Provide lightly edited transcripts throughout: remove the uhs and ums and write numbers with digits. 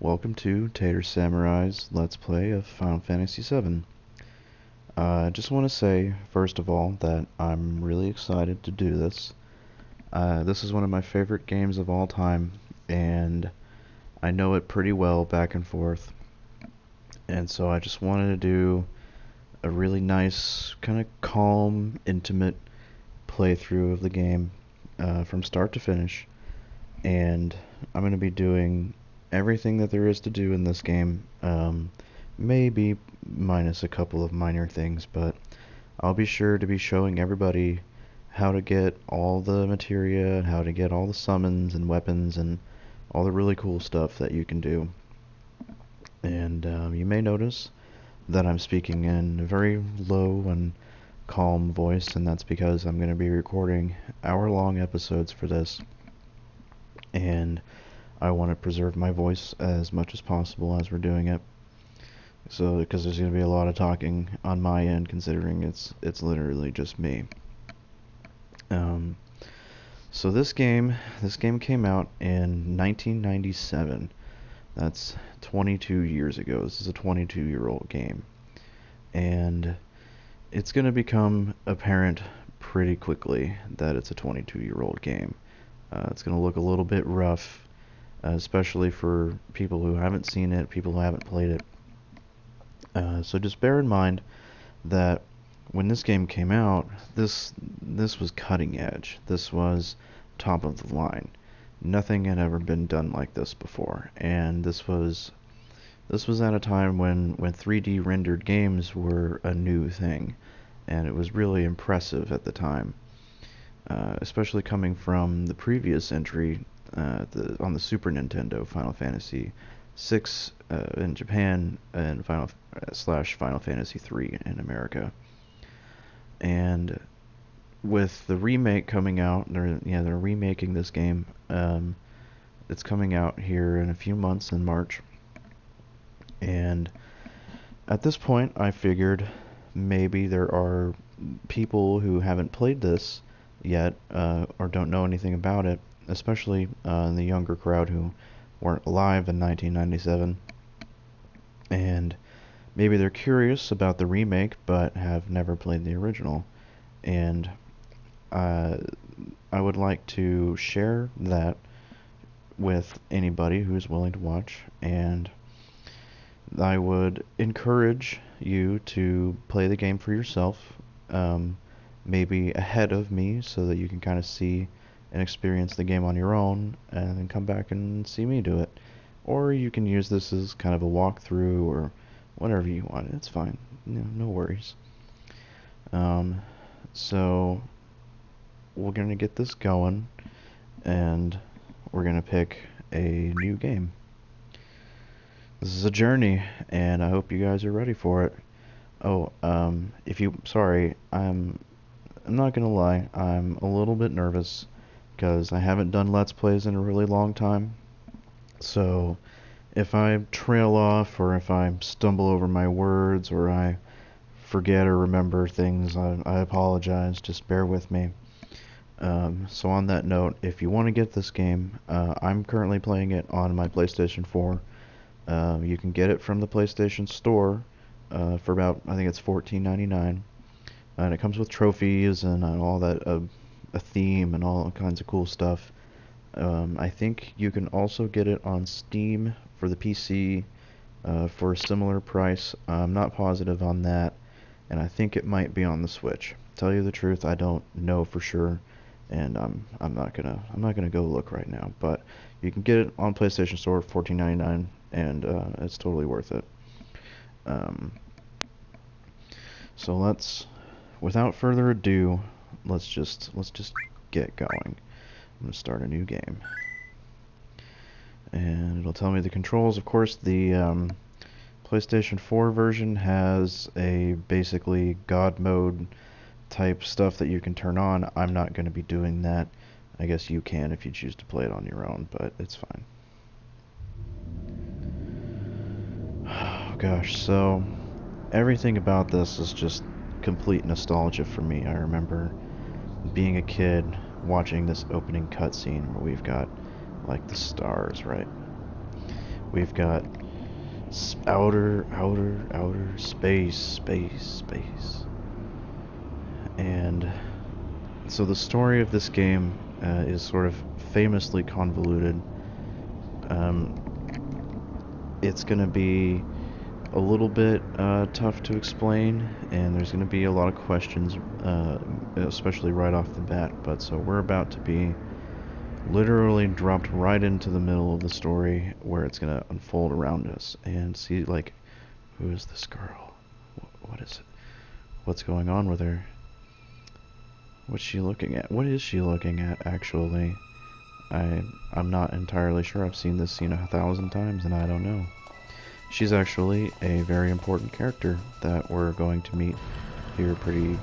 Welcome to Tater Samurai's Let's Play of Final Fantasy VII. I just want to say, first of all, that I'm really excited to do this. This is one of my favorite games of all time, and I know it pretty well back and forth. And so I just wanted to do a really nice, kind of calm, intimate playthrough of the game from start to finish. And I'm going to be doing everything that there is to do in this game, maybe minus a couple of minor things, but I'll be sure to be showing everybody how to get all the materia, how to get all the summons and weapons and all the really cool stuff that you can do. And you may notice that I'm speaking in a very low and calm voice, and that's because I'm going to be recording hour-long episodes for this. And I want to preserve my voice as much as possible as we're doing it. So, because there's going to be a lot of talking on my end, considering it's literally just me. So this game came out in 1997. That's 22 years ago. This is a 22-year-old game, and it's going to become apparent pretty quickly that it's a 22-year-old game. It's going to look a little bit rough, especially for people who haven't seen it, people who haven't played it. So just bear in mind that when this game came out, this was cutting edge. This was top of the line. Nothing had ever been done like this before, and this was at a time when 3D rendered games were a new thing, and it was really impressive at the time. Especially coming from the previous entry on the Super Nintendo, Final Fantasy VI in Japan, and Final Fantasy III in America. And with the remake coming out, they're remaking this game. It's coming out here in a few months in March. And at this point, I figured maybe there are people who haven't played this yet, or don't know anything about it, especially in the younger crowd who weren't alive in 1997, and maybe they're curious about the remake but have never played the original, and I would like to share that with anybody who's willing to watch, and I would encourage you to play the game for yourself, maybe ahead of me, so that you can kind of see and experience the game on your own, and then come back and see me do it. Or you can use this as kind of a walkthrough, or whatever you want. It's fine. No worries. So we're gonna get this going, and we're gonna pick a new game. This is a journey, and I hope you guys are ready for it. Oh, sorry, I'm not gonna lie, I'm a little bit nervous because I haven't done Let's Plays in a really long time. So if I trail off, or if I stumble over my words, or I forget or remember things, I apologize. Just bear with me. So on that note, if you want to get this game, I'm currently playing it on my PlayStation 4. You can get it from the PlayStation Store for about, I think it's $14.99. And it comes with trophies and all that, a theme and all kinds of cool stuff. I think you can also get it on Steam for the PC for a similar price. I'm not positive on that, and I think it might be on the Switch. Tell you the truth, I don't know for sure, and I'm not gonna go look right now. But you can get it on PlayStation Store, $14.99, and it's totally worth it. So without further ado, let's just get going. I'm gonna start a new game, and it'll tell me the controls. Of course, the PlayStation 4 version has a basically God mode type stuff that you can turn on. I'm not going to be doing that. I guess you can if you choose to play it on your own, but it's fine. Oh gosh, so everything about this is just complete nostalgia for me. I remember being a kid watching this opening cutscene where we've got like the stars, right? We've got outer space. And so the story of this game is sort of famously convoluted. It's going to be a little bit tough to explain, and there's going to be a lot of questions, especially right off the bat. But so we're about to be literally dropped right into the middle of the story, where it's going to unfold around us, and see, like, who is this girl? What is it? What's going on with her? What's she looking at? What is she looking at, actually? I'm not entirely sure. I've seen this scene 1,000 times, and I don't know. She's actually a very important character that we're going to meet here pretty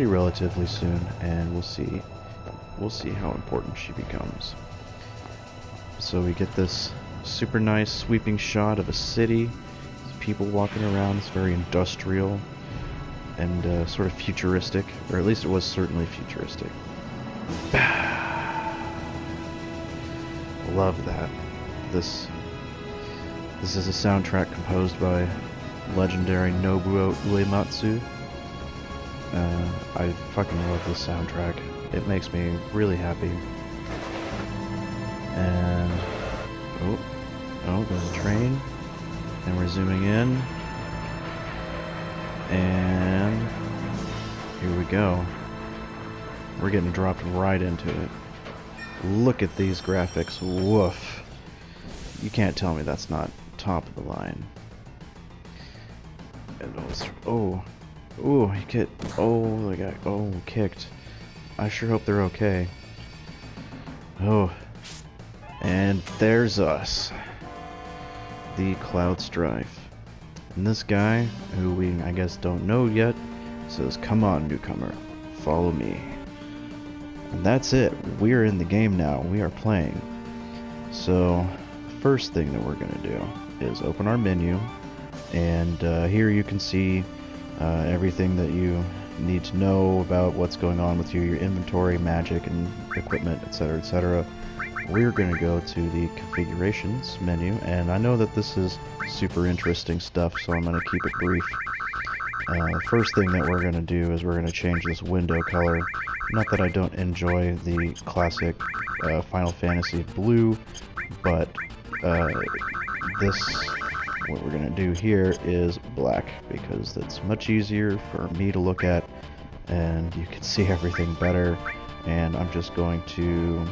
relatively soon, and we'll see how important she becomes. So we get this super nice sweeping shot of a city. There's people walking around. It's very industrial and sort of futuristic, or at least it was certainly futuristic. Love that. This is a soundtrack composed by legendary Nobuo Uematsu. I fucking love this soundtrack. It makes me really happy. And oh, there's a train, and we're zooming in, and here we go. We're getting dropped right into it. Look at these graphics. Woof. You can't tell me that's not top of the line. And he get. Oh, the guy. Oh, kicked. I sure hope they're okay. Oh. And there's us. The Cloud Strife. And this guy, who we, I guess, don't know yet, says, "Come on, newcomer. Follow me." And that's it. We're in the game now. We are playing. So, first thing that we're going to do is open our menu. And here you can see everything that you need to know about what's going on with your inventory, magic, and equipment, etc., etc. We're going to go to the configurations menu, and I know that this is super interesting stuff, so I'm going to keep it brief. First thing that we're going to do is we're going to change this window color. Not that I don't enjoy the classic Final Fantasy blue, but what we're going to do here is black, because it's much easier for me to look at, and you can see everything better. And I'm just going to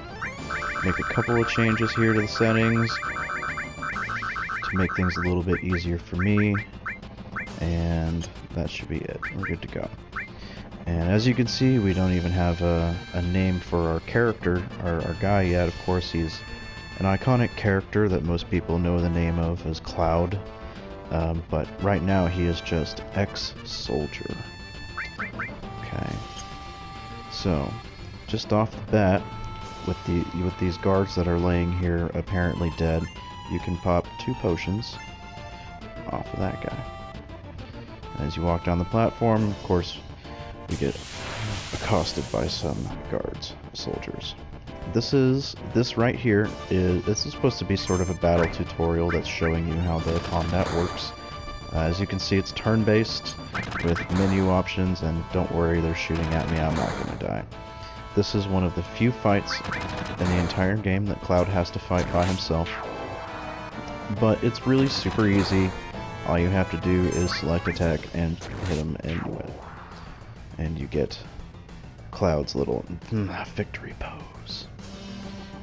make a couple of changes here to the settings to make things a little bit easier for me, and that should be it. We're good to go. And as you can see, we don't even have a name for our character, our guy yet. Of course, he's an iconic character that most people know the name of as Cloud, but right now he is just ex-soldier. Okay, so just off the bat, with these guards that are laying here apparently dead, you can pop 2 potions off of that guy. As you walk down the platform, of course, you get accosted by some guards, soldiers. This right here this is supposed to be sort of a battle tutorial that's showing you how the combat works. As you can see, it's turn-based with menu options, and don't worry, they're shooting at me, I'm not going to die. This is one of the few fights in the entire game that Cloud has to fight by himself, but it's really super easy. All you have to do is select attack and hit him, and you win. And you get Cloud's little victory pose.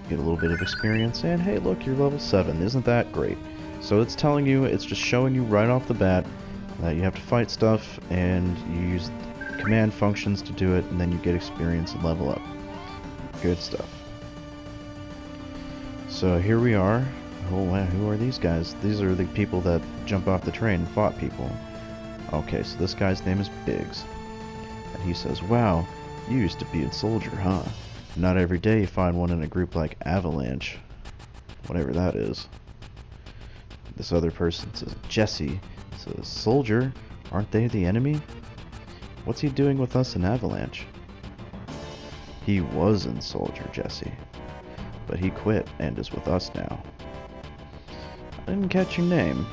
You get a little bit of experience, and hey, look, you're level 7. Isn't that great? So it's telling you, it's just showing you right off the bat that you have to fight stuff, and you use command functions to do it, and then you get experience and level up. Good stuff. So here we are. Oh wow, who are these guys? These are the people that jump off the train and fought people. Okay, so this guy's name is Biggs. And he says, "Wow, you used to be a soldier, huh? Not every day you find one in a group like Avalanche." Whatever that is. This other person says, "Jesse," says, "Soldier? Aren't they the enemy? What's he doing with us in Avalanche?" "He was in Soldier, Jesse. But he quit and is with us now." didn't catch your name.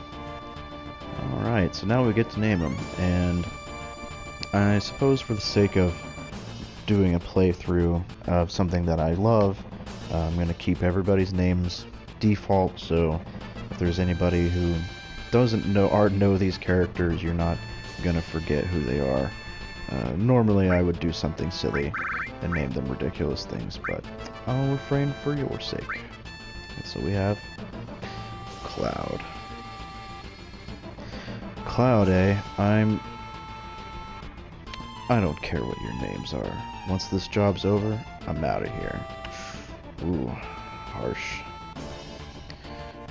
Alright, so now we get to name them, and I suppose for the sake of doing a playthrough of something that I love, I'm going to keep everybody's names default, so if there's anybody who doesn't know these characters, you're not going to forget who they are. Normally I would do something silly and name them ridiculous things, but I'll refrain for your sake. And so we have Cloud. Cloud, eh? I don't care what your names are. Once this job's over, I'm out of here. Ooh, harsh.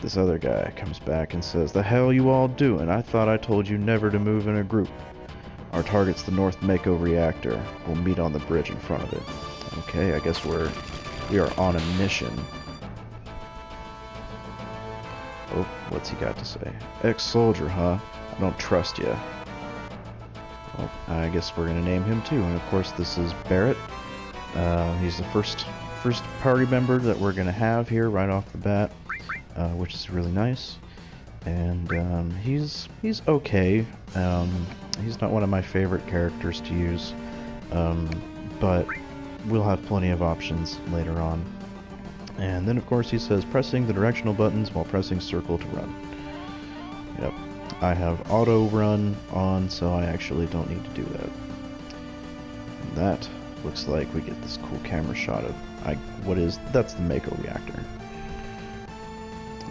This other guy comes back and says, "The hell you all doing? I thought I told you never to move in a group. Our target's the North Mako reactor. We'll meet on the bridge in front of it." Okay, I guess we are on a mission. Oh, what's he got to say? Ex-soldier, huh? I don't trust you. Well, I guess we're gonna name him too. And of course, this is Barrett. He's the first party member that we're gonna have here right off the bat, which is really nice. And he's okay. He's not one of my favorite characters to use, but we'll have plenty of options later on. And then of course he says pressing the directional buttons while pressing circle to run. Yep, I have auto run on, so I actually don't need to do that. And that looks like we get this cool camera shot of that's the Mako reactor.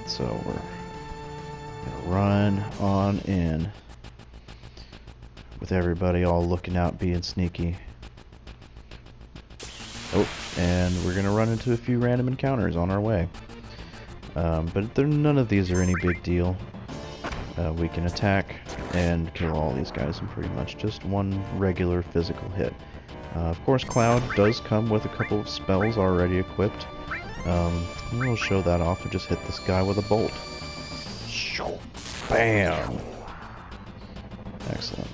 So we're gonna run on in with everybody all looking out, being sneaky. Oh, and we're gonna run into a few random encounters on our way. But none of these are any big deal. We can attack and kill all these guys in pretty much just one regular physical hit. Of course, Cloud does come with a couple of spells already equipped. We'll show that off and just hit this guy with a bolt. Bam! Excellent.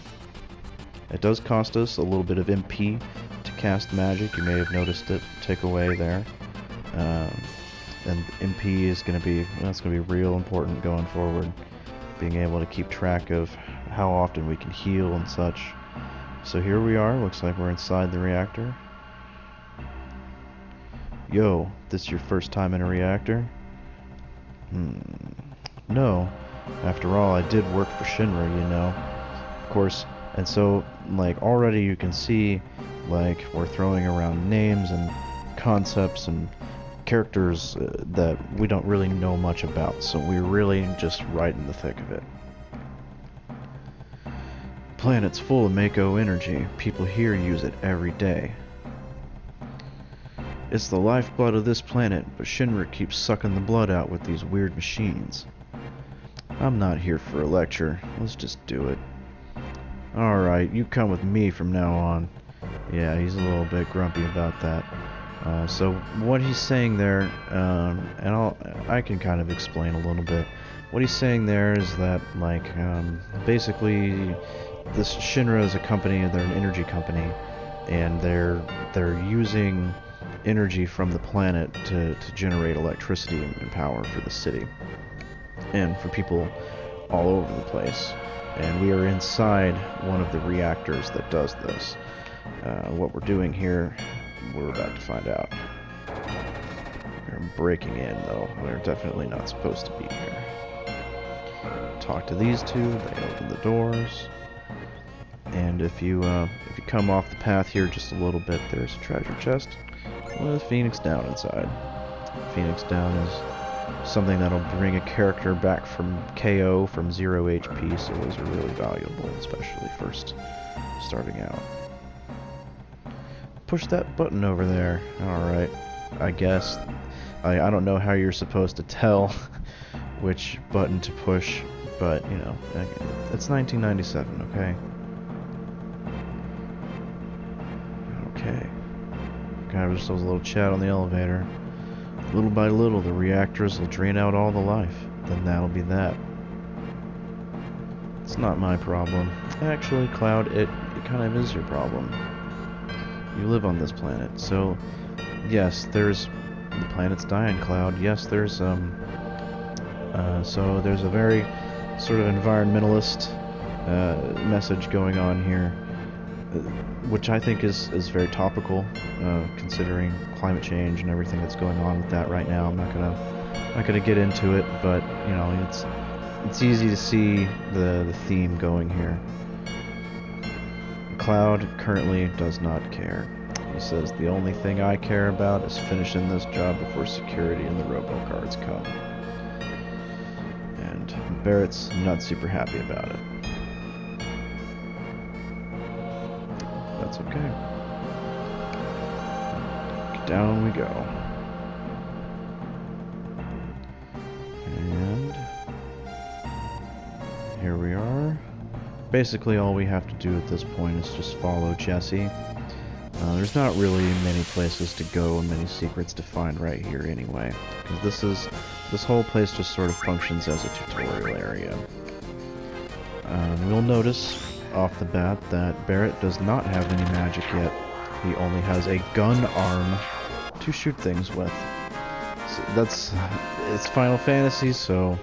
It does cost us a little bit of MP to cast magic. You may have noticed it tick away there. And MP is going to be real important going forward. Being able to keep track of how often we can heal and such. So here we are. Looks like we're inside the reactor. Yo, this your first time in a reactor? No. After all, I did work for Shinra, you know. Of course, and so, like, already you can see, like, we're throwing around names and concepts and characters that we don't really know much about, so we're really just right in the thick of it. Planet's full of Mako energy. People here use it every day. It's the lifeblood of this planet, but Shinra keeps sucking the blood out with these weird machines. I'm not here for a lecture. Let's just do it. Alright, you come with me from now on. Yeah, he's a little bit grumpy about that. So what he's saying there, and I can kind of explain a little bit. What he's saying there is that, like, basically, this Shinra is a company. They're an energy company, and they're using energy from the planet to generate electricity and power for the city and for people all over the place. And we are inside one of the reactors that does this. What we're doing here, we're about to find out. We're breaking in, though. We're definitely not supposed to be here. Talk to these two. They open the doors. And if you come off the path here just a little bit, there's a treasure chest with Phoenix Down inside. Phoenix Down is something that'll bring a character back from KO from 0 HP, so those are really valuable, especially first starting out. Push that button over there. Alright, I guess. I don't know how you're supposed to tell which button to push, but, you know, it's 1997, okay? Okay. Kind of just a little chat on the elevator. Little by little, the reactors will drain out all the life. Then that'll be that. It's not my problem. Actually, Cloud, it kind of is your problem. You live on this planet, so yes, the planet's dying, Cloud. Yes, there's So there's a very sort of environmentalist message going on here, which I think is very topical, considering climate change and everything that's going on with that right now. I'm not gonna get into it, but you know, it's easy to see the theme going here. Cloud currently does not care. He says, the only thing I care about is finishing this job before security and the robo-guards come. And Barrett's not super happy about it. That's okay. Down we go. And here we are. Basically all we have to do at this point is just follow Jesse. There's not really many places to go and many secrets to find right here anyway, because this whole place just sort of functions as a tutorial area. You'll notice off the bat that Barrett does not have any magic yet. He only has a gun arm to shoot things with. So it's Final Fantasy, so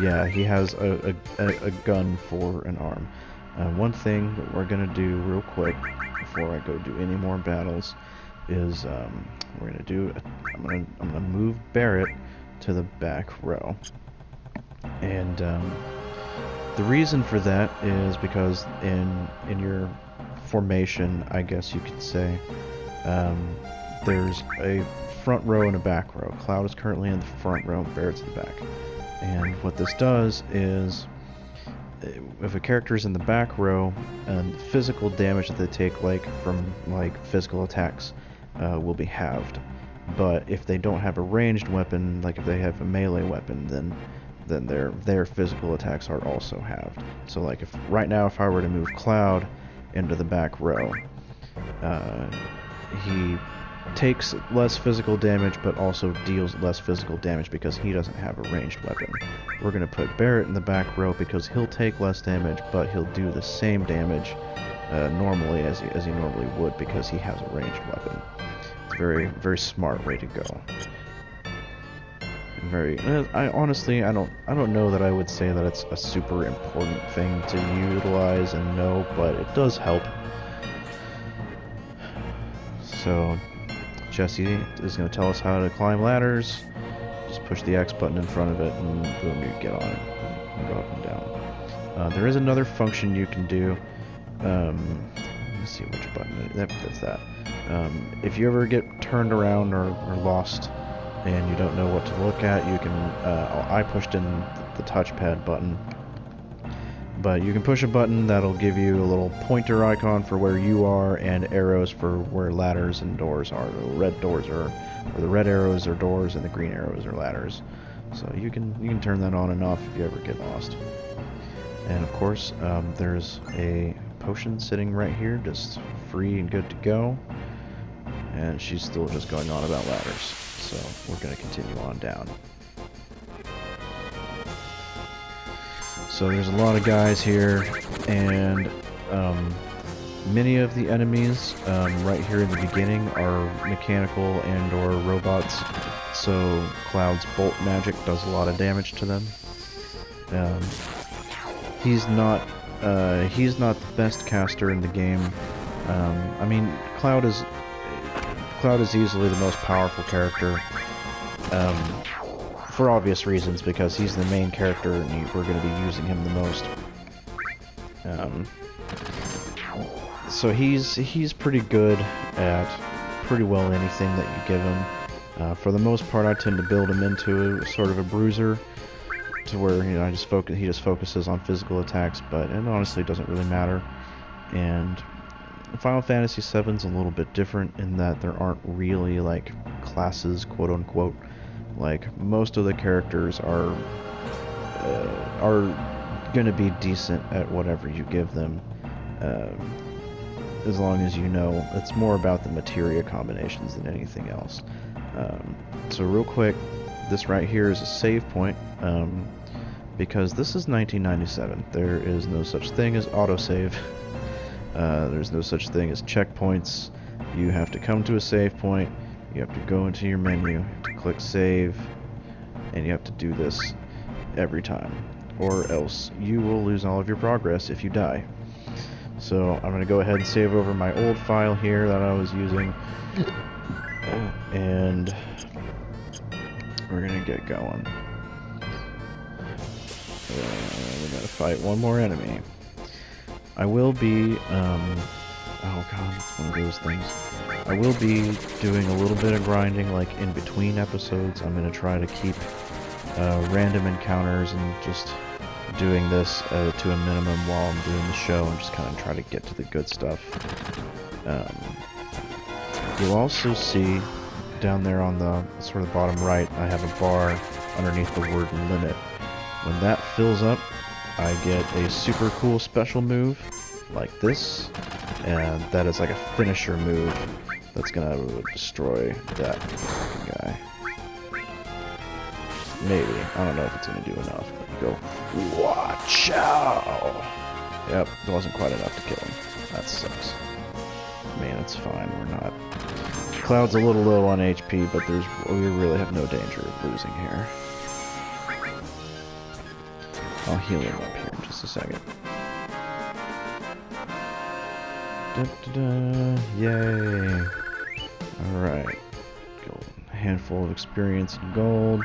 yeah, he has a gun for an arm. One thing that we're gonna do real quick before I go do any more battles is I'm gonna move Barrett to the back row, and the reason for that is because in your formation, I guess you could say, there's a front row and a back row. Cloud is currently in the front row, Barrett's in the back. And what this does is, if a character is in the back row, physical damage that they take, from physical attacks, will be halved. But if they don't have a ranged weapon, like if they have a melee weapon, then their physical attacks are also halved. So if right now, if I were to move Cloud into the back row, he takes less physical damage, but also deals less physical damage because he doesn't have a ranged weapon. We're going to put Barrett in the back row because he'll take less damage, but he'll do the same damage normally as he normally would because he has a ranged weapon. It's a very, very smart way to go. I honestly don't know that I would say that it's a super important thing to utilize and know, but it does help. So Jesse is going to tell us how to climb ladders. Just push the X button in front of it and boom, you get on it and go up and down. There is another function you can do. Let me see which button that's that. If you ever get turned around or lost and you don't know what to look at, you can I pushed in the touchpad button, but you can push a button that'll give you a little pointer icon for where you are and arrows for where ladders and doors are. The red arrows are doors and the green arrows are ladders. So you can turn that on and off if you ever get lost. And of course, there's a potion sitting right here, just free and good to go. And she's still just going on about ladders. So we're going to continue on down. So there's a lot of guys here, and many of the enemies right here in the beginning are mechanical and or robots, so Cloud's bolt magic does a lot of damage to them. He's not the best caster in the game. I mean, Cloud is easily the most powerful character. For obvious reasons, because he's the main character and we're going to be using him the most. So he's pretty good at pretty well anything that you give him. For the most part, I tend to build him into sort of a bruiser, to where he just focuses on physical attacks, but it honestly doesn't really matter. And Final Fantasy VII's a little bit different in that there aren't really classes, quote unquote. Most of the characters are going to be decent at whatever you give them, as long as you know. It's more about the materia combinations than anything else. So real quick, this right here is a save point, because this is 1997. There is no such thing as autosave. There's no such thing as checkpoints. You have to come to a save point. You have to go into your menu, to click save, and you have to do this. every time, or else you will lose all of your progress if you die. So I'm going to go ahead and save over my old file here that I was using, and we're going to get going. We got to fight one more enemy. I will be, oh god, it's one of those things. I will be doing a little bit of grinding, like, in between episodes. I'm going to try to keep random encounters and just doing this to a minimum while I'm doing the show, and just kind of try to get to the good stuff. You'll also see down there on the sort of bottom right, I have a bar underneath the word limit. When that fills up, I get a super cool special move like this, and that is like a finisher move that's gonna destroy that fucking guy. Maybe. I don't know if it's gonna do enough, but you go, watch out! Yep, it wasn't quite enough to kill him. That sucks. I mean, it's fine, we're not... Cloud's a little low on HP, but we really have no danger of losing here. I'll heal him up here in just a second. Yay! Alright. A handful of experience and gold.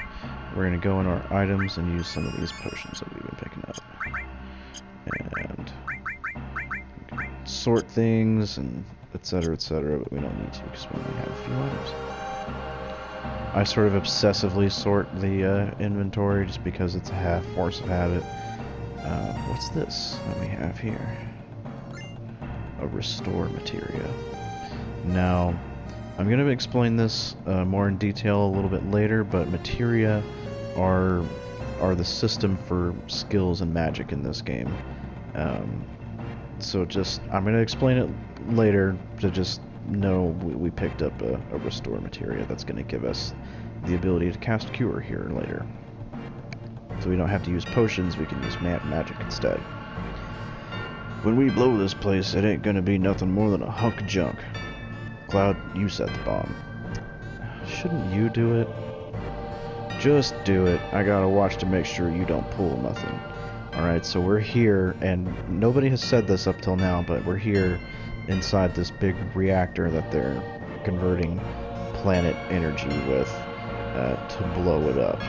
We're going to go in our items and use some of these potions that we've been picking up. And sort things and etc, but we don't need to because we only have a few items. I sort of obsessively sort the inventory just because it's a force of habit. What's this that we have here? A restore materia. Now, I'm going to explain this more in detail a little bit later, but materia are the system for skills and magic in this game. So I'm going to explain it later to just know we picked up a restore materia that's going to give us the ability to cast cure here later. So we don't have to use potions, we can use magic instead. When we blow this place, it ain't gonna be nothing more than a hunk of junk. Cloud, you set the bomb. Shouldn't you do it? Just do it. I gotta watch to make sure you don't pull nothing. Alright, so we're here, and nobody has said this up till now, but we're here inside this big reactor that they're converting planet energy with to blow it up.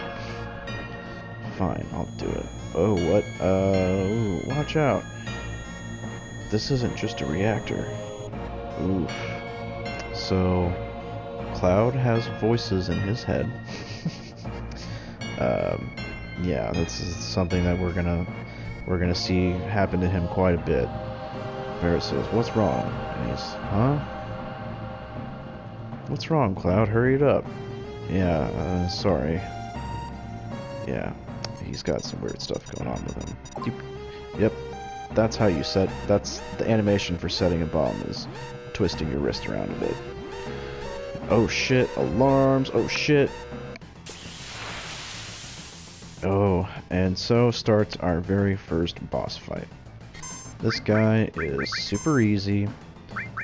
Fine, I'll do it. Oh, what? Ooh, watch out. This isn't just a reactor. Oof. So, Cloud has voices in his head. Yeah, this is something that we're gonna see happen to him quite a bit. Barrett says, "What's wrong?" And he's, "Huh? What's wrong, Cloud? Hurry it up." Yeah, sorry. Yeah, he's got some weird stuff going on with him. Yep, that's how you set. That's the animation for setting a bomb, is twisting your wrist around a bit. Oh shit! Alarms! Oh shit! Oh, and so starts our very first boss fight. This guy is super easy.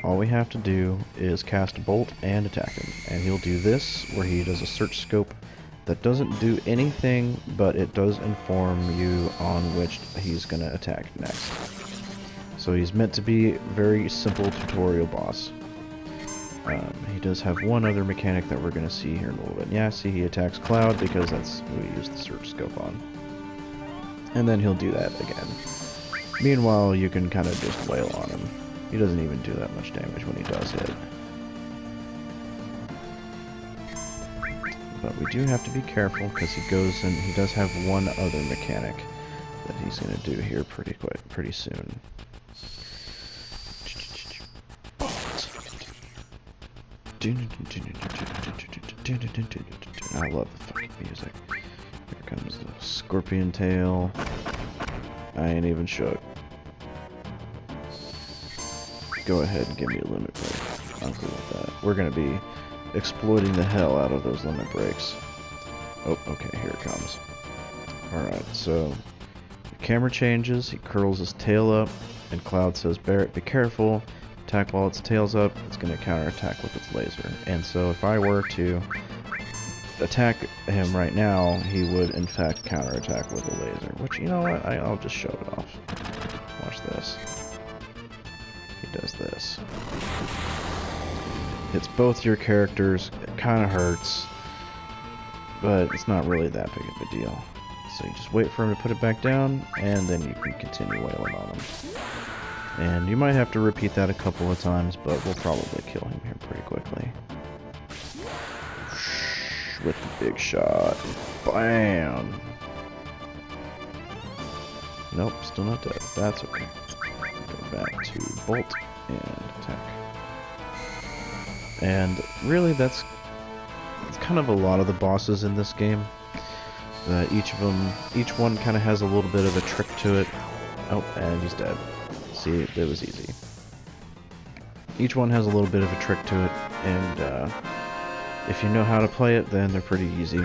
All we have to do is cast a bolt and attack him. And he'll do this, where he does a search scope that doesn't do anything, but it does inform you on which he's going to attack next. So he's meant to be a very simple tutorial boss. He does have one other mechanic that we're going to see here in a little bit. Yeah, see, he attacks Cloud because that's who we use the search scope on. And then he'll do that again. Meanwhile, you can kind of just wail on him. He doesn't even do that much damage when he does hit. But we do have to be careful because he goes and he does have one other mechanic that he's going to do here pretty soon. I love the fucking music. Here comes the scorpion tail. I ain't even shook. Go ahead and give me a limit break. I'm cool with that. We're gonna be exploiting the hell out of those limit breaks. Oh, okay, here it comes. Alright, so the camera changes, he curls his tail up, and Cloud says, "Barrett, be careful. Attack while its tail's up, it's going to counterattack with its laser." And so if I were to attack him right now, he would in fact counterattack with a laser. Which, you know what, I'll just show it off. Watch this. He does this. Hits both your characters, it kind of hurts, but it's not really that big of a deal. So you just wait for him to put it back down, and then you can continue wailing on him. And you might have to repeat that a couple of times, but we'll probably kill him here pretty quickly. With the big shot. Bam! Nope, still not dead. That's okay. Go back to bolt and attack. And really, that's kind of a lot of the bosses in this game. Each one kind of has a little bit of a trick to it. Oh, and he's dead. See, it was easy. Each one has a little bit of a trick to it, and if you know how to play it, then they're pretty easy.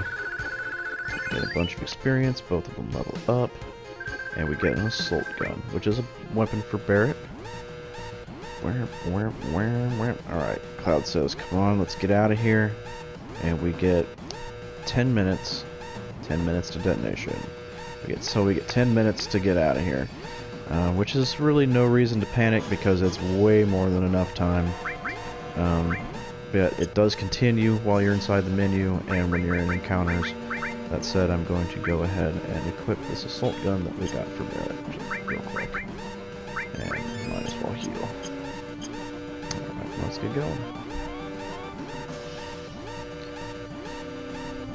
Get a bunch of experience, both of them level up, and we get an assault gun, which is a weapon for Barrett. Alright, Cloud says, come on, let's get out of here. And we get 10 minutes. 10 minutes to detonation. We get 10 minutes to get out of here. Which is really no reason to panic because it's way more than enough time. But it does continue while you're inside the menu and when you're in encounters. That said, I'm going to go ahead and equip this assault gun that we got for Barrett just real quick. And might as well heal. Alright, let's get going.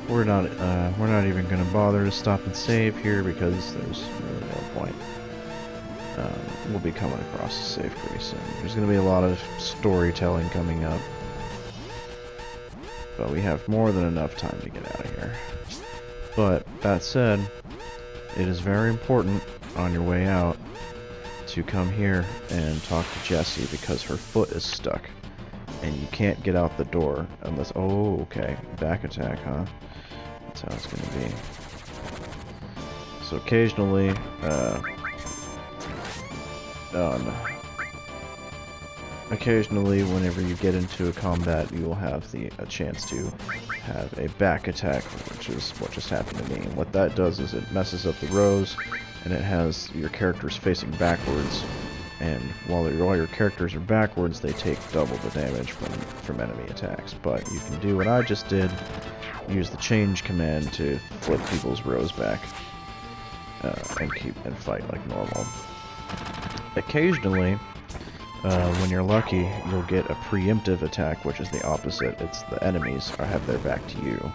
We're not even going to bother to stop and save here because there's really no point. We'll be coming across a save pretty soon. There's going to be a lot of storytelling coming up. But we have more than enough time to get out of here. But, that said, it is very important on your way out to come here and talk to Jessie because her foot is stuck. And you can't get out the door unless... Oh, okay. Back attack, huh? That's how it's going to be. So occasionally, occasionally, whenever you get into a combat, you will have a chance to have a back attack, which is what just happened to me. And what that does is it messes up the rows, and it has your characters facing backwards. And while your characters are backwards, they take double the damage from enemy attacks. But you can do what I just did, use the change command to flip people's rows back, and fight like normal. Occasionally, when you're lucky, you'll get a preemptive attack, which is the opposite. It's the enemies have their back to you,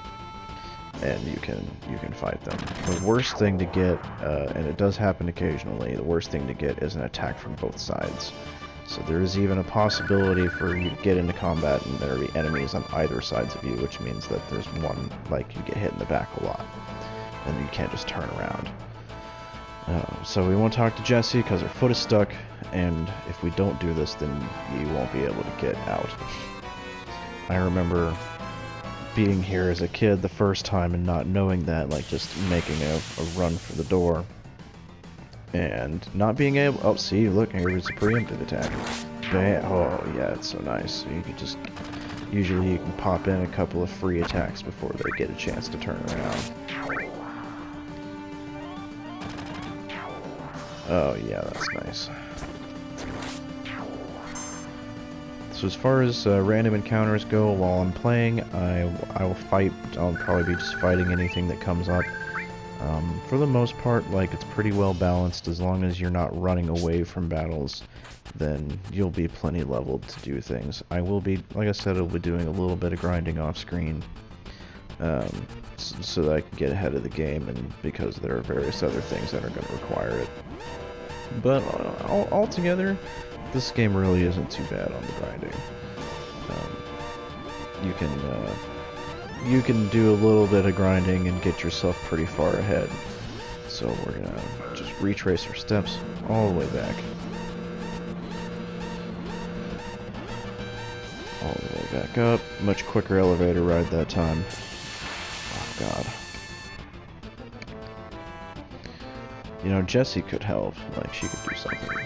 and you can fight them. The worst thing to get, and it does happen occasionally, the worst thing to get is an attack from both sides. So there is even a possibility for you to get into combat and there will be enemies on either sides of you, which means that there's one, like, you get hit in the back a lot, and you can't just turn around. So we won't talk to Jessie because her foot is stuck, and if we don't do this, then you won't be able to get out. I remember being here as a kid the first time and not knowing that, like just making a run for the door and not being able... Oh, see, look, here's a preemptive attack. Bam. Oh, yeah, it's so nice. So you can just... Usually you can pop in a couple of free attacks before they get a chance to turn around. Oh, yeah, that's nice. So as far as random encounters go while I'm playing, I will fight. I'll probably be just fighting anything that comes up. For the most part, like, it's pretty well balanced. As long as you're not running away from battles, then you'll be plenty leveled to do things. I will be, like I said, I'll be doing a little bit of grinding off screen, so that I can get ahead of the game, and because there are various other things that are going to require it. But altogether, this game really isn't too bad on the grinding. You can do a little bit of grinding and get yourself pretty far ahead. So we're gonna just retrace our steps all the way back. All the way back up. Much quicker elevator ride that time. Oh god. You know, Jessie could help. Like, she could do something.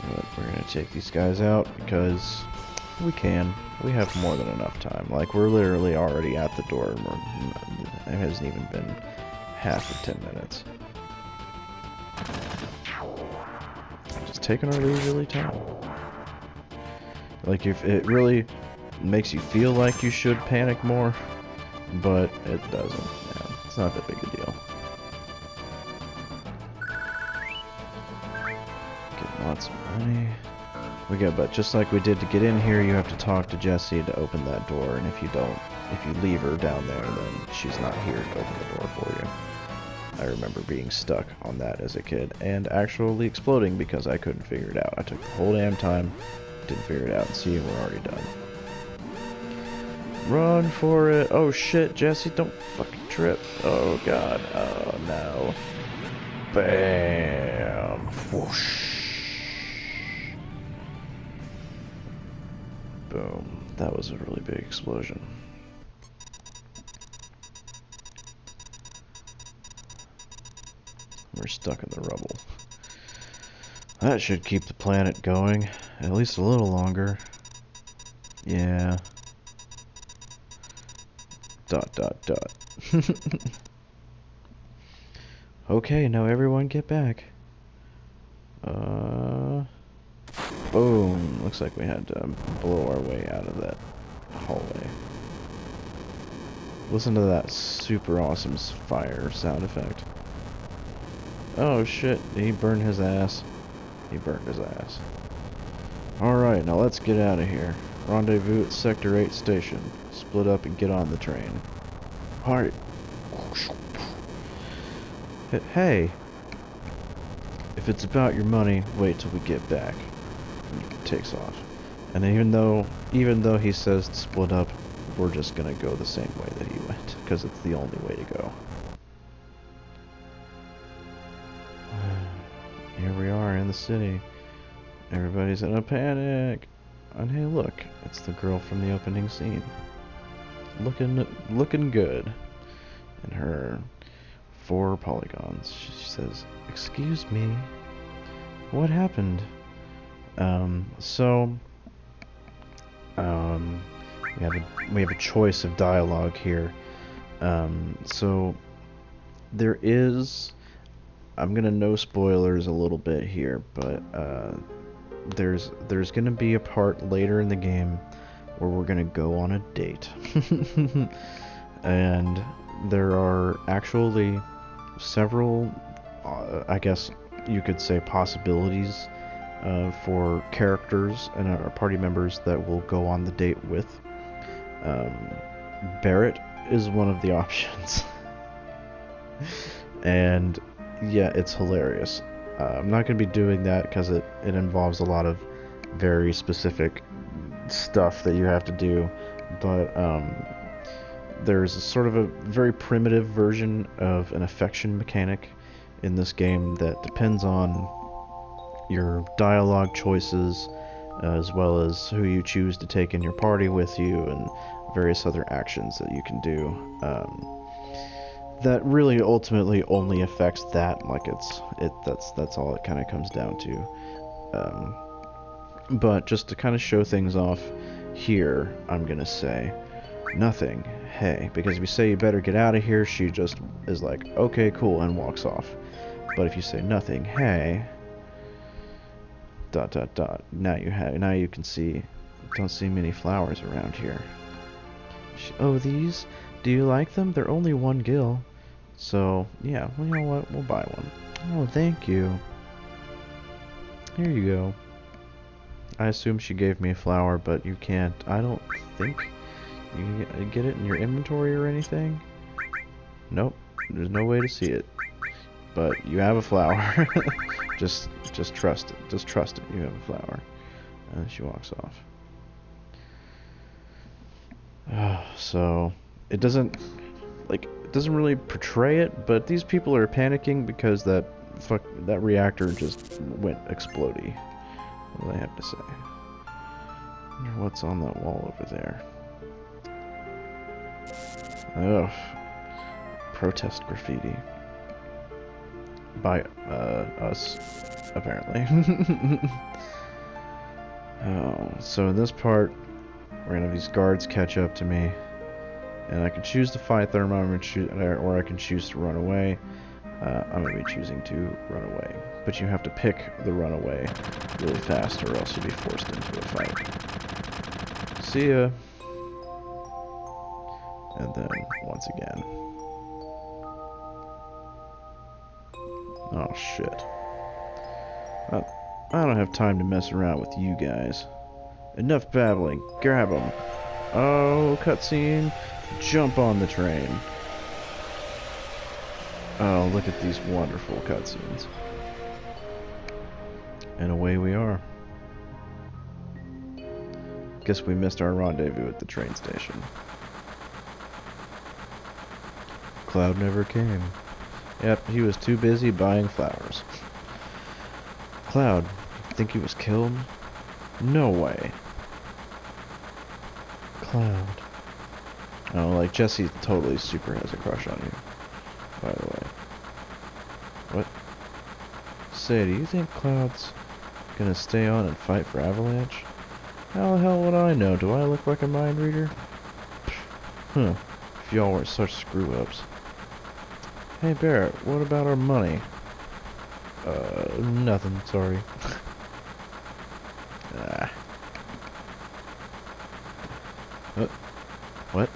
But we're gonna take these guys out because We can. We have more than enough time. Like, we're literally already at the door, and it hasn't even been half of 10 minutes. Just taking our leisurely time. Like, if it really makes you feel like you should panic more, but it doesn't. Yeah, it's not that big a deal. Get lots of money. But just like we did to get in here, you have to talk to Jessie to open that door, and if you leave her down there, then she's not here to open the door for you. I remember being stuck on that as a kid, and actually exploding because I couldn't figure it out. I took the whole damn time, didn't figure it out, and see, we're already done. Run for it! Oh shit, Jessie, don't fucking trip. Oh god, oh no. Bam! Whoosh! Boom. That was a really big explosion. We're stuck in the rubble. That should keep the planet going, at least a little longer. Yeah. ... Okay, now everyone get back. Boom. Looks like we had to blow our way out of that hallway. Listen to that super awesome fire sound effect. Oh shit, he burned his ass. He burned his ass. Alright, now let's get out of here. Rendezvous at Sector 8 station. Split up and get on the train. Alright. Hey! If it's about your money, wait till we get back. And he takes off. And even though he says to split up, we're just gonna go the same way that he went, because it's the only way to go. Here we are in the city. Everybody's in a panic. And hey, look, it's the girl from the opening scene. Looking good. In her 4 polygons. She says, "Excuse me, what happened?" We have a choice of dialogue here. So there is, I'm gonna no spoilers a little bit here, but there's gonna be a part later in the game where we're gonna go on a date. And there are actually several, I guess you could say, possibilities for characters and our party members that we'll go on the date with. Barrett is one of the options. And yeah, it's hilarious. I'm not going to be doing that because it involves a lot of very specific stuff that you have to do, but there's sort of a very primitive version of an affection mechanic in this game that depends on your dialogue choices, as well as who you choose to take in your party with you, and various other actions that you can do. That really ultimately only affects that. Like that's all it kind of comes down to. But just to kind of show things off here, I'm gonna say nothing. Hey, because if you say you better get out of here, she just is like, okay, cool, and walks off. But if you say nothing, hey, ... Now you can see. Don't see many flowers around here. Oh, these? Do you like them? They're only 1 gil. So yeah, well, you know what? We'll buy one. Oh, thank you. Here you go. I assume she gave me a flower, but you can't. I don't think you can get it in your inventory or anything. Nope. There's no way to see it. But you have a flower. just trust it. Just trust it. You have a flower. And she walks off. So it doesn't really portray it, but these people are panicking because that reactor just went explodey. What do they have to say? I wonder what's on that wall over there. Ugh. Protest graffiti. By us, apparently. Oh, so in this part, We're gonna have these guards catch up to me. And I can choose to fight them, or I can choose to run away. I'm going to be choosing to run away. But you have to pick the run away really fast, or else you'll be forced into a fight. See ya. And then, once again. Oh, shit. I don't have time to mess around with you guys. Enough babbling. Grab them. Oh, cutscene. Jump on the train. Oh, look at these wonderful cutscenes. And away we are. Guess we missed our rendezvous at the train station. Cloud never came. Yep, he was too busy buying flowers. Cloud, you think he was killed? No way. Cloud. Oh, like, Jesse totally super has a crush on you, by the way. What? Say, do you think Cloud's gonna stay on and fight for Avalanche? How the hell would I know? Do I look like a mind reader? Huh. If y'all weren't such screw-ups. Hey, Barrett, what about our money? Nothing, sorry. What? What?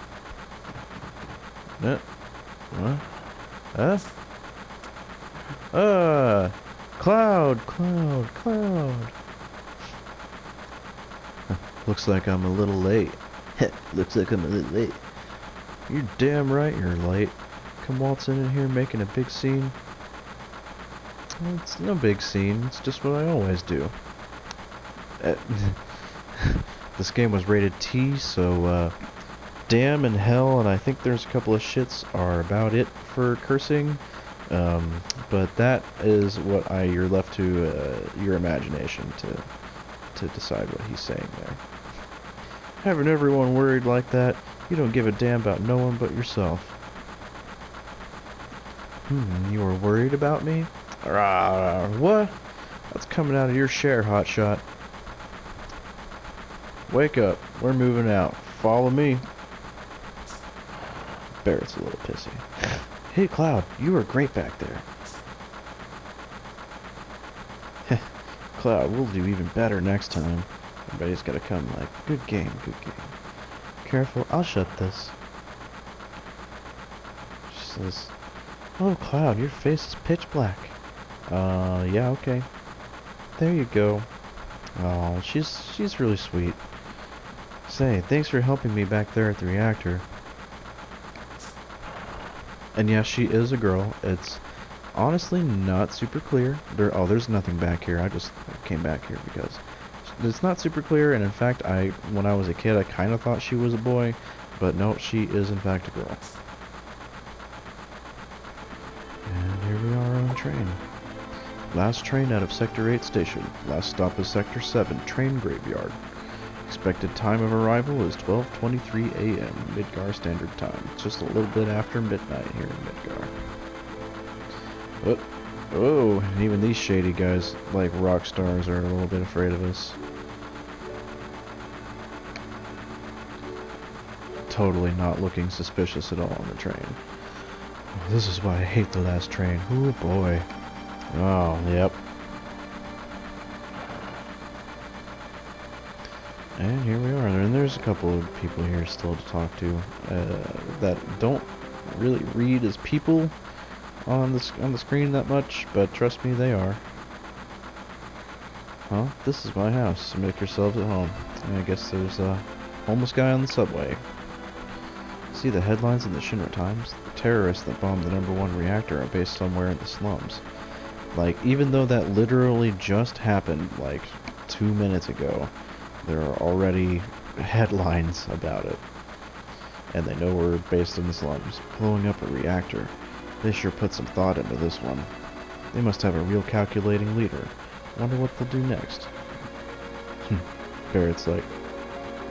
Cloud. Looks like I'm a little late. Looks like I'm a little late. You're damn right you're late. Come waltzing in here making a big scene. Well, it's no big scene, it's just what I always do. This game was rated T, so damn and hell, and I think there's a couple of shits are about it for cursing. But that is what you're left to your imagination to decide what he's saying there. Having everyone worried like that, you don't give a damn about no one but yourself. You were worried about me? What? That's coming out of your share, hotshot. Wake up. We're moving out. Follow me. Barrett's a little pissy. Hey, Cloud, you were great back there. Cloud, we'll do even better next time. Everybody's gotta come like, good game. Careful, I'll shut this. She says, oh, Cloud, your face is pitch black. Yeah, okay. There you go. Oh, she's really sweet. Say, thanks for helping me back there at the reactor. And yeah, she is a girl. It's honestly not super clear. There's nothing back here. I just came back here because it's not super clear. And in fact, when I was a kid, I kind of thought she was a boy, but no, she is in fact a girl. And here we are on a train. Last train out of Sector 8 station. Last stop is Sector 7 train graveyard. Expected time of arrival is 12:23 a.m. Midgar Standard Time. It's just a little bit after midnight here in Midgar. Oh, and even these shady guys, like rock stars, are a little bit afraid of us. Totally not looking suspicious at all on the train. This is why I hate the last train. Oh boy. Oh, yep. And here we are, and there's a couple of people here still to talk to that don't really read as people on the screen that much, but trust me, they are. Huh? This is my house, so make yourselves at home. And I guess there's a homeless guy on the subway. See the headlines in the Shinra Times? The terrorists that bombed the #1 reactor are based somewhere in the slums. Like, even though that literally just happened, like, 2 minutes ago, there are already headlines about it. And they know we're based in the slums. Blowing up a reactor. They sure put some thought into this one. They must have a real calculating leader. Wonder what they'll do next. Barrett's like,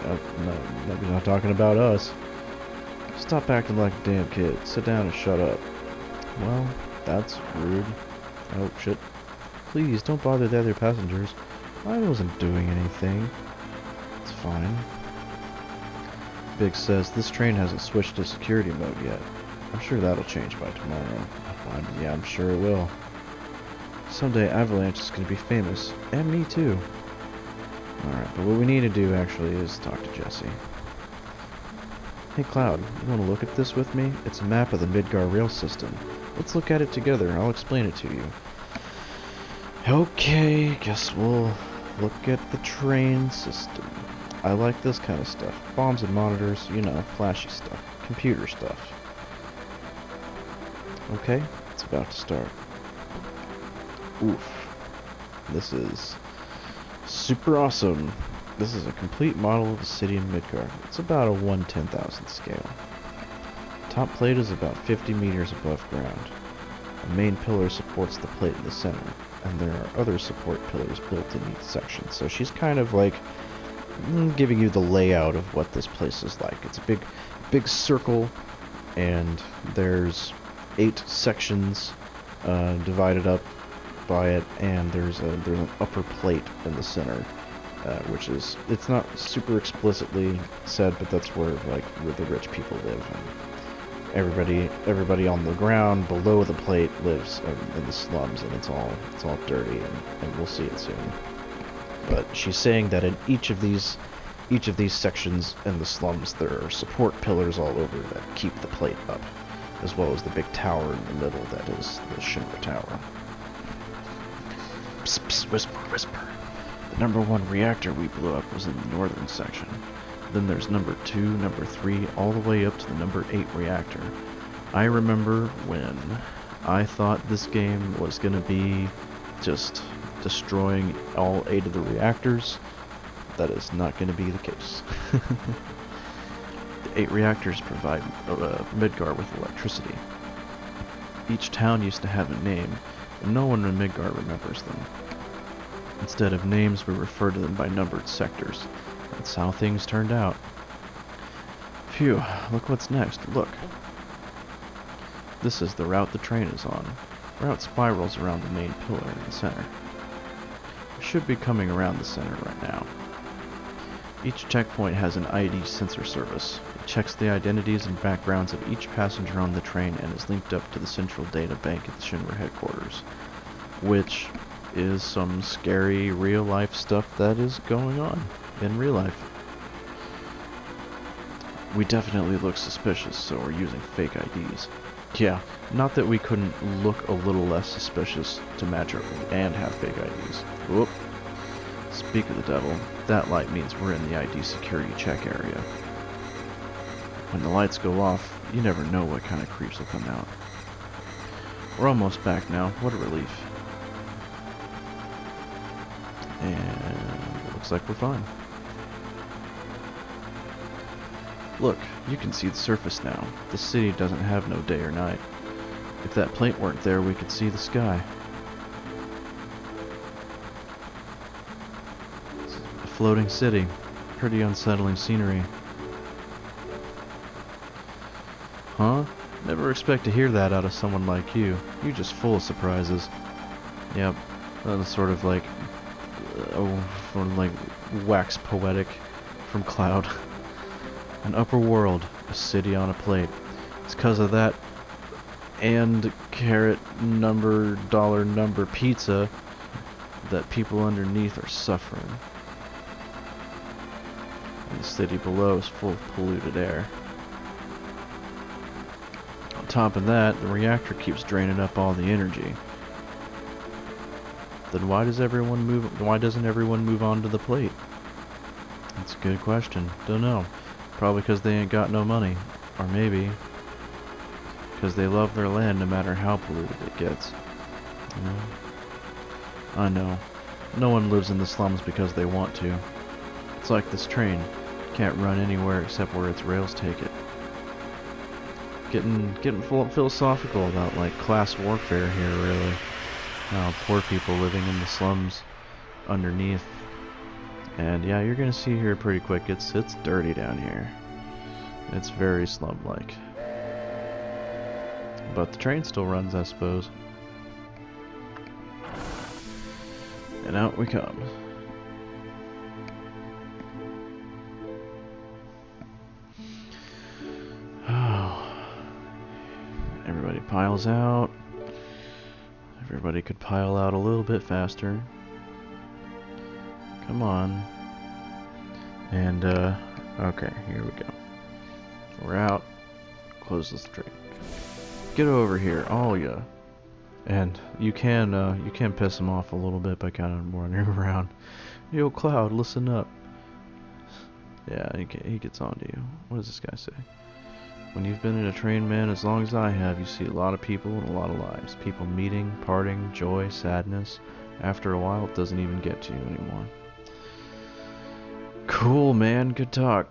no, you're not talking about us. Stop acting like a damn kid. Sit down and shut up. Well, that's rude. Oh, shit. Please, don't bother the other passengers. I wasn't doing anything. It's fine. Big says, this train hasn't switched to security mode yet. I'm sure that'll change by tomorrow. Yeah, I'm sure it will. Someday Avalanche is going to be famous. And me too. Alright, but what we need to do actually is talk to Jesse. Hey Cloud, you want to look at this with me? It's a map of the Midgar rail system. Let's look at it together. I'll explain it to you. Okay, guess we'll look at the train system. I like this kind of stuff. Bombs and monitors, you know, flashy stuff. Computer stuff. Okay, it's about to start. Oof. This is super awesome. This is a complete model of the city in Midgar. It's about a 1/10,000th scale. Top plate is about 50 meters above ground. A main pillar supports the plate in the center, and there are other support pillars built in each section. So she's kind of like giving you the layout of what this place is like. It's a big circle, and there's 8 sections divided up by it, and there's an upper plate in the center, which is, it's not super explicitly said, but that's where the rich people live, and everybody on the ground below the plate lives in the slums, and it's all dirty, and we'll see it soon. But she's saying that in each of these sections in the slums, there are support pillars all over that keep the plate up, as well as the big tower in the middle that is the Shinra Tower. Psst, psst, whisper, whisper. The number 1 reactor we blew up was in the northern section. Then there's number 2, number 3, all the way up to the number 8 reactor. I remember when I thought this game was gonna be just destroying all 8 of the reactors. That is not gonna be the case. The 8 reactors provide Midgar with electricity. Each town used to have a name, and no one in Midgar remembers them. Instead of names, we refer to them by numbered sectors. That's how things turned out. Phew, look what's next. Look. This is the route the train is on. The route spirals around the main pillar in the center. We should be coming around the center right now. Each checkpoint has an ID sensor service. It checks the identities and backgrounds of each passenger on the train and is linked up to the central data bank at the Shinra headquarters, which is some scary real-life stuff that is going on in real life. We definitely look suspicious, so we're using fake IDs. Yeah, not that we couldn't look a little less suspicious to match our and have fake IDs. Whoop. Speak of the devil, that light means we're in the ID security check area. When the lights go off, you never know what kind of creeps will come out. We're almost back now. What a relief. And it looks like we're fine. Look, you can see the surface now. The city doesn't have no day or night. If that plate weren't there, we could see the sky. It's a floating city. Pretty unsettling scenery. Huh? Never expect to hear that out of someone like you. You're just full of surprises. Yep, that was sort of like wax poetic from Cloud. An upper world, a city on a plate. It's 'cause of that and carrot number dollar number pizza that people underneath are suffering. And the city below is full of polluted air. On top of that, the reactor keeps draining up all the energy. Then why doesn't everyone move on to the plate? That's a good question. Don't know. Probably because they ain't got no money. Or maybe because they love their land no matter how polluted it gets. You know? I know. No one lives in the slums because they want to. It's like this train. Can't run anywhere except where its rails take it. Getting full philosophical about like class warfare here, really. Poor people living in the slums underneath. And yeah, you're gonna see here pretty quick, it's dirty down here. It's very slum-like. But the train still runs, I suppose. And out we come. piles out. Everybody could pile out a little bit faster. Come on. And, okay, here we go. We're out. Close this train. Get over here, all ya. And you can piss him off a little bit by kind of running around. Yo, Cloud, listen up. Yeah, he gets on to you. What does this guy say? When you've been in a train, man, as long as I have, you see a lot of people and a lot of lives. People meeting, parting, joy, sadness. After a while, it doesn't even get to you anymore. Cool, man. Good talk.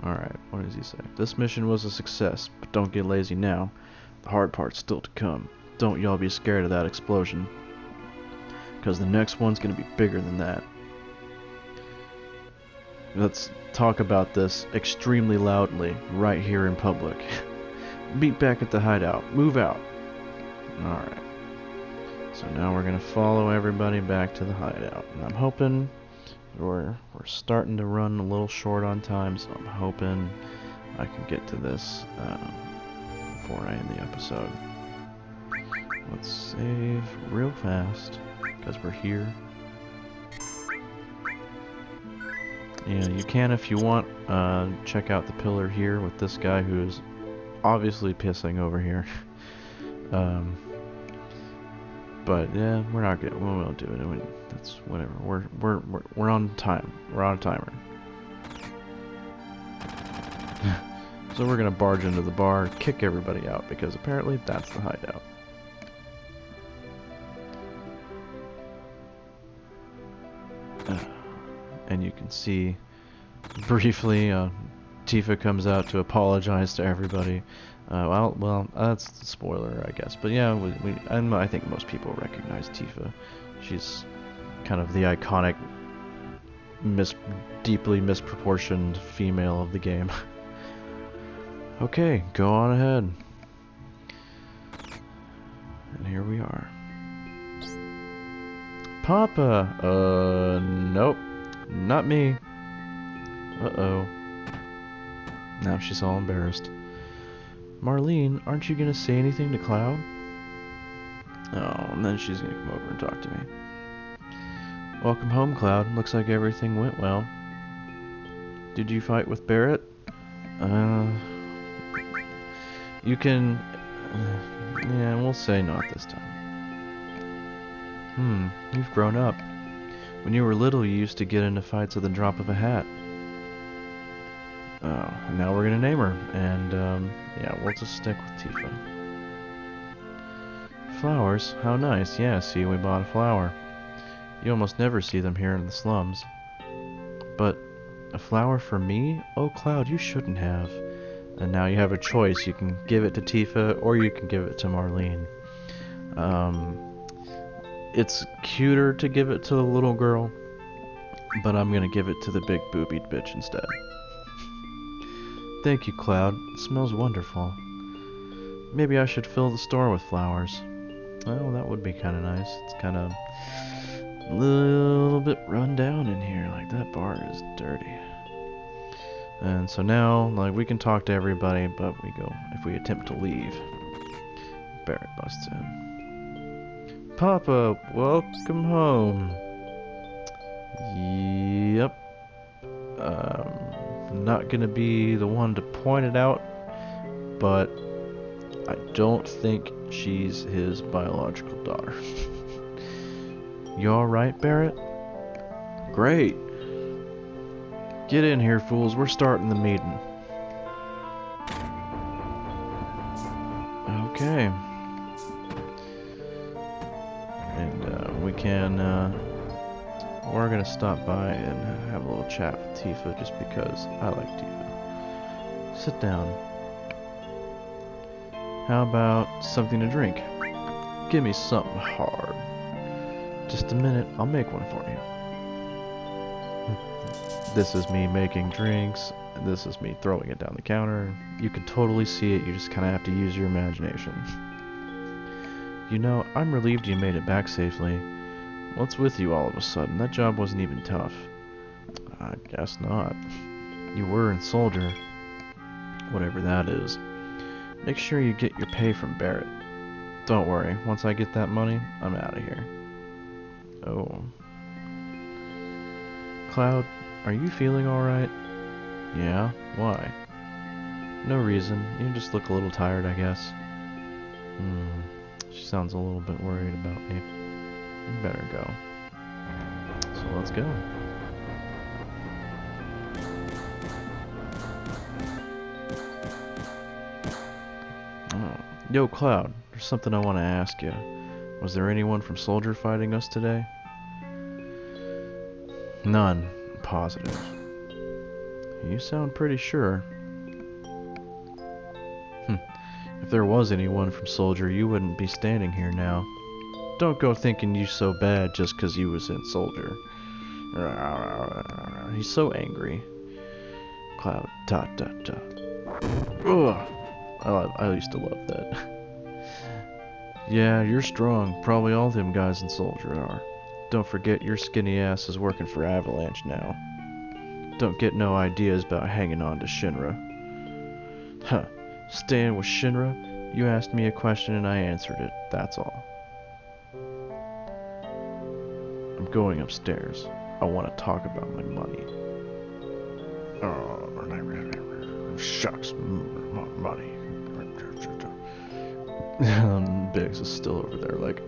Alright, what does he say? This mission was a success, but don't get lazy now. The hard part's still to come. Don't y'all be scared of that explosion. Because the next one's gonna be bigger than that. Let's talk about this extremely loudly, right here in public. Meet back at the hideout. Move out. Alright. So now we're gonna follow everybody back to the hideout. And I'm hoping we're starting to run a little short on time, so I'm hoping I can get to this before I end the episode. Let's save real fast, because we're here. Yeah, you can, if you want, check out the pillar here with this guy who's obviously pissing over here. But yeah, we're not good. We won't do it. That's whatever. We're on time. We're on a timer. So we're gonna barge into the bar, kick everybody out because apparently that's the hideout. And you can see briefly Tifa comes out to apologize to everybody. Well, that's the spoiler, I guess. But yeah, I think most people recognize Tifa. She's kind of the iconic, deeply misproportioned female of the game. Okay, go on ahead. And here we are. Papa! Nope. Not me. Uh-oh. Now she's all embarrassed. Marlene, aren't you gonna say anything to Cloud? Oh, and then she's gonna come over and talk to me. Welcome home, Cloud. Looks like everything went well. Did you fight with Barrett? You can... yeah, we'll say not this time. You've grown up. When you were little, you used to get into fights at the drop of a hat. Oh, and now we're gonna name her, and, yeah, we'll just stick with Tifa. Flowers? How nice. Yeah, see, we bought a flower. You almost never see them here in the slums. But, a flower for me? Oh, Cloud, you shouldn't have. And now you have a choice. You can give it to Tifa, or you can give it to Marlene. It's cuter to give it to the little girl, but I'm gonna give it to the big boobied bitch instead. Thank you, Cloud. It smells wonderful. Maybe I should fill the store with flowers. Oh, that would be kind of nice. It's kind of a little bit run down in here. Like, that bar is dirty. And so now, like, we can talk to everybody, but if we attempt to leave, Barrett busts in. Papa, welcome home. Yep. I'm not gonna be the one to point it out, but I don't think she's his biological daughter. You alright, Barrett? Great. Get in here, fools. We're starting the meeting. Okay. And we can, we're gonna stop by and have a little chat with Tifa just because I like Tifa. Sit down. How about something to drink? Give me something hard. Just a minute, I'll make one for you. This is me making drinks, and this is me throwing it down the counter. You can totally see it, you just kind of have to use your imagination. You know, I'm relieved you made it back safely. What's with you all of a sudden? That job wasn't even tough. I guess not. You were a soldier. Whatever that is. Make sure you get your pay from Barrett. Don't worry, once I get that money, I'm out of here. Oh. Cloud, are you feeling alright? Yeah? Why? No reason. You just look a little tired, I guess. She sounds a little bit worried about me. You better go. So let's go. Oh. Yo, Cloud, there's something I want to ask you. Was there anyone from Soldier fighting us today? None. Positive. You sound pretty sure. If there was anyone from Soldier, you wouldn't be standing here now. Don't go thinking you so bad just 'cause you was in Soldier. He's so angry. Cloud, dot, dot, dot. Ugh. I used to love that. Yeah, you're strong. Probably all them guys in Soldier are. Don't forget your skinny ass is working for Avalanche now. Don't get no ideas about hanging on to Shinra. Huh. Staying with Shinra? You asked me a question and I answered it. That's all. I'm going upstairs. I want to talk about my money. Oh, shucks. Money. Biggs is still over there like,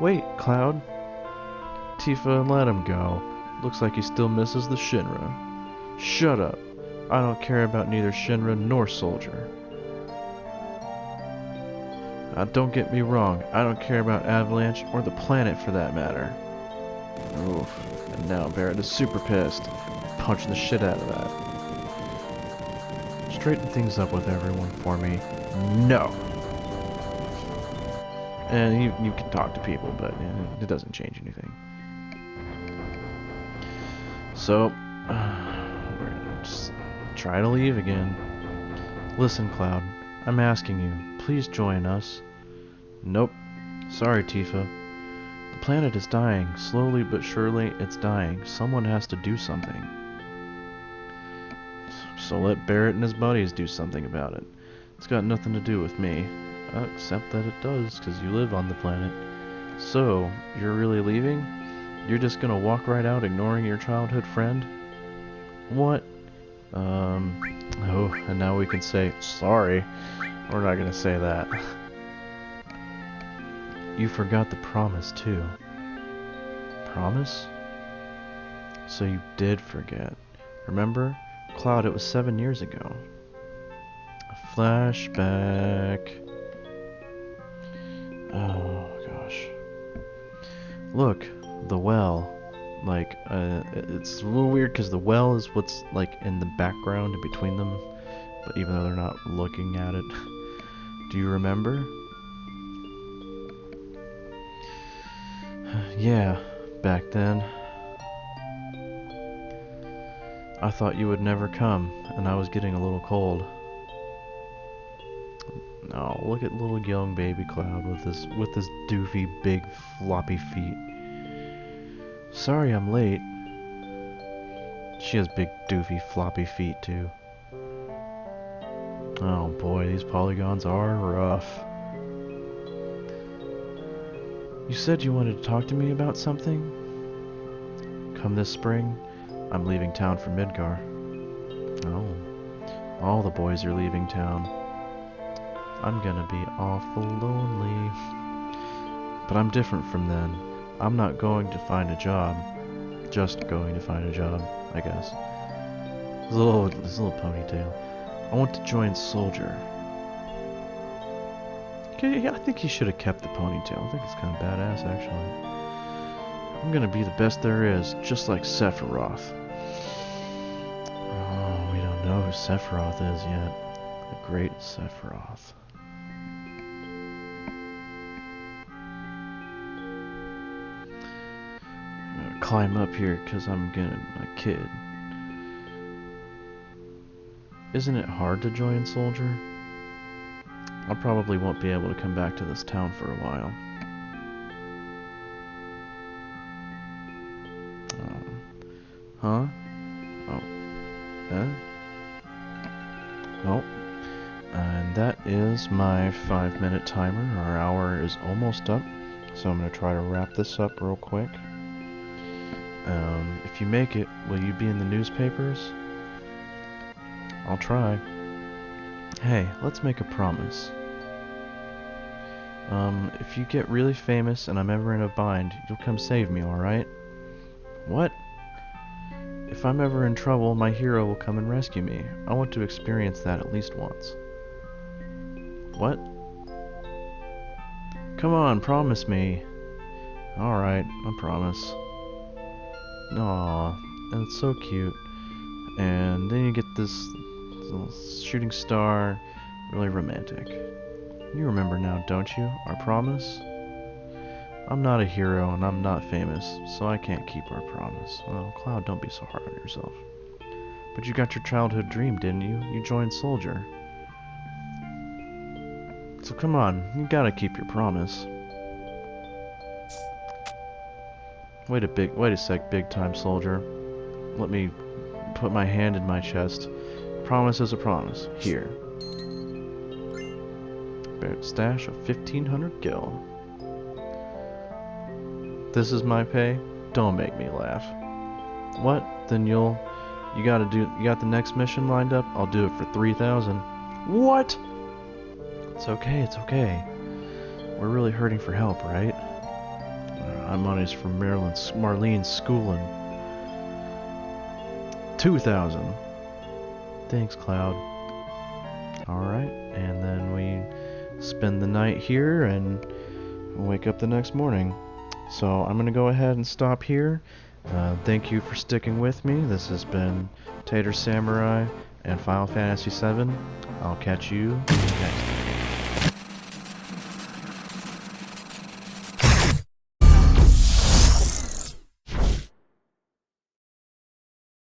Wait, Cloud. Tifa, let him go. Looks like he still misses the Shinra. Shut up. I don't care about neither Shinra nor Soldier. Don't get me wrong, I don't care about Avalanche or the planet for that matter. Oof. And now Barrett is super pissed. Punching the shit out of that. Straighten things up with everyone for me. No! And you can talk to people, but it doesn't change anything. So, we're gonna just try to leave again. Listen, Cloud, I'm asking you, please join us. Nope. Sorry, Tifa. The planet is dying. Slowly but surely, it's dying. Someone has to do something. So let Barrett and his buddies do something about it. It's got nothing to do with me. Except that it does, because you live on the planet. So, you're really leaving? You're just gonna walk right out ignoring your childhood friend? What? Oh, and now we can say, sorry. We're not gonna say that. You forgot the promise, too. Promise? So you did forget. Remember? Cloud, it was 7 years ago. A flashback. Oh, gosh. Look, the well. Like, it's a little weird because the well is what's, like, in the background in between them. But even though they're not looking at it. Do you remember? Yeah, back then. I thought you would never come, and I was getting a little cold. Oh, look at little young baby Cloud with his doofy big floppy feet. Sorry I'm late. She has big doofy floppy feet too. Oh boy, these polygons are rough. You said you wanted to talk to me about something? Come this spring, I'm leaving town for Midgar. Oh, all the boys are leaving town. I'm gonna be awful lonely. But I'm different from them. I'm not going to find a job. Just going to find a job, I guess. His little ponytail. I want to join Soldier. Okay, yeah, I think he should have kept the ponytail. I think it's kind of badass, actually. I'm gonna be the best there is, just like Sephiroth. Oh, we don't know who Sephiroth is yet. The great Sephiroth. I'm gonna climb up here because I'm getting a kid. Isn't it hard to join Soldier? I probably won't be able to come back to this town for a while. Huh? Oh. Huh? Well, And that is my 5-minute timer. Our hour is almost up, so I'm going to try to wrap this up real quick. If you make it, will you be in the newspapers? I'll try. Hey, let's make a promise. If you get really famous and I'm ever in a bind, you'll come save me, alright? What? If I'm ever in trouble, my hero will come and rescue me. I want to experience that at least once. What? Come on, promise me. Alright, I promise. Aww, and it's so cute. And then you get this little shooting star, really romantic. You remember now, don't you? Our promise? I'm not a hero and I'm not famous, so I can't keep our promise. Well, Cloud, don't be so hard on yourself. But you got your childhood dream, didn't you? You joined Soldier. So come on, you gotta keep your promise. Wait a sec, big time soldier. Let me put my hand in my chest. Promise is a promise. Here. Barrett stash of 1500 gil. This is my pay? Don't make me laugh. What? Then you got the next mission lined up? I'll do it for 3,000. What? It's okay, it's okay. We're really hurting for help, right? My money's from Marlene's schooling. 2,000. Thanks, Cloud. Alright, and then we spend the night here and wake up the next morning. So I'm going to go ahead and stop here. Thank you for sticking with me. This has been Tater Samurai and Final Fantasy VII. I'll catch you next time.